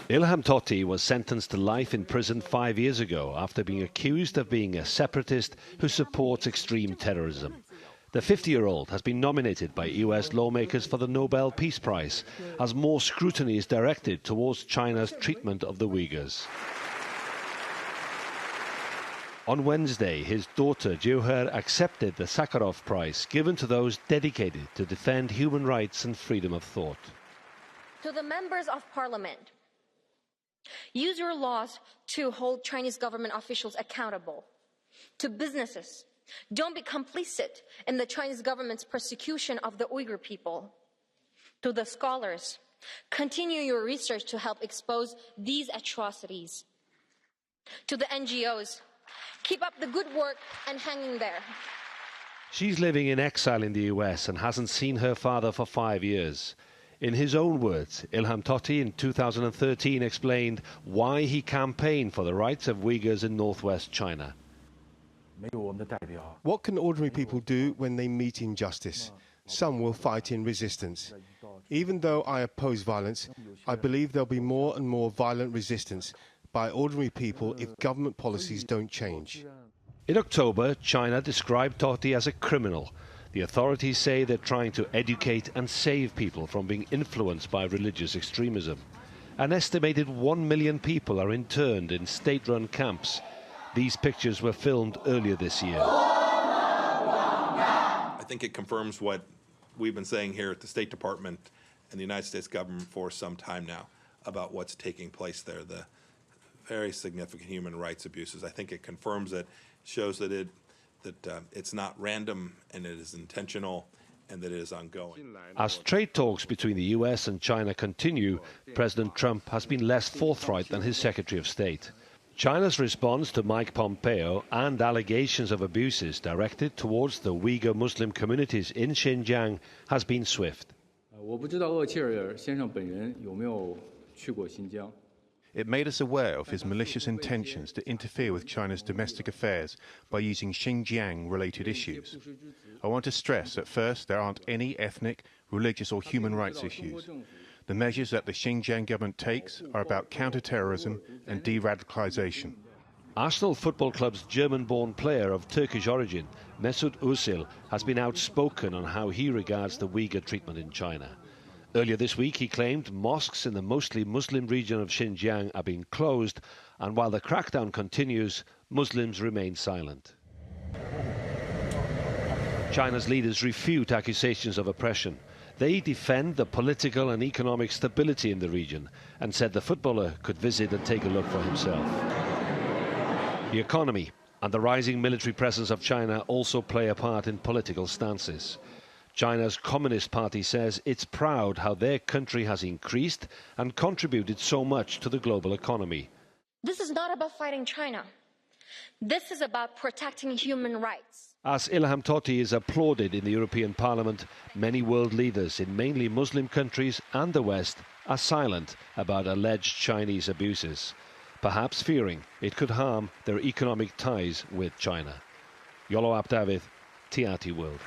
Ilham Tohti was sentenced to life in prison 5 years ago after being accused of being a separatist who supports extreme terrorism. The 50-year-old has been nominated by US lawmakers for the Nobel Peace Prize as more scrutiny is directed towards China's treatment of the Uyghurs. On Wednesday, his daughter Uighur accepted the Sakharov Prize given to those dedicated to defend human rights and freedom of thought. To the members of parliament, use your laws to hold Chinese government officials accountable. To businesses, don't be complicit in the Chinese government's persecution of the Uyghur people. To the scholars, continue your research to help expose these atrocities. To the NGOs, keep up the good work and hang in there. She's living in exile in the US and hasn't seen her father for 5 years. In his own words, Ilham Tohti in 2013 explained why he campaigned for the rights of Uyghurs in northwest China. What can ordinary people do when they meet injustice? Some will fight in resistance. Even though I oppose violence, I believe there'll be more and more violent resistance by ordinary people if government policies don't change. In October, China described Tohti as a criminal. The authorities say they're trying to educate and save people from being influenced by religious extremism. An estimated 1 million people are interned in state-run camps. These pictures were filmed earlier this year. I think it confirms what we've been saying here at the State Department and the United States government for some time now about what's taking place there, the very significant human rights abuses. I think it confirms it, shows that it's not random and it is intentional and that it is ongoing. As trade talks between the US and China continue, President Trump has been less forthright than his Secretary of State. China's response to Mike Pompeo and allegations of abuses directed towards the Uyghur Muslim communities in Xinjiang has been swift. It made us aware of his malicious intentions to interfere with China's domestic affairs by using Xinjiang-related issues. I want to stress that first, there aren't any ethnic, religious or human rights issues. The measures that the Xinjiang government takes are about counter-terrorism and de-radicalization. Arsenal Football Club's German-born player of Turkish origin, Mesut Özil, has been outspoken on how he regards the Uyghur treatment in China. Earlier this week, he claimed mosques in the mostly Muslim region of Xinjiang are being closed, and while the crackdown continues, Muslims remain silent. China's leaders refute accusations of oppression. They defend the political and economic stability in the region and said the footballer could visit and take a look for himself. The economy and the rising military presence of China also play a part in political stances. China's Communist Party says it's proud how their country has increased and contributed so much to the global economy. This is not about fighting China. This is about protecting human rights. As Ilham Tohti is applauded in the European Parliament, many world leaders in mainly Muslim countries and the West are silent about alleged Chinese abuses, perhaps fearing it could harm their economic ties with China. Iolo Ap Dafydd, TRT World.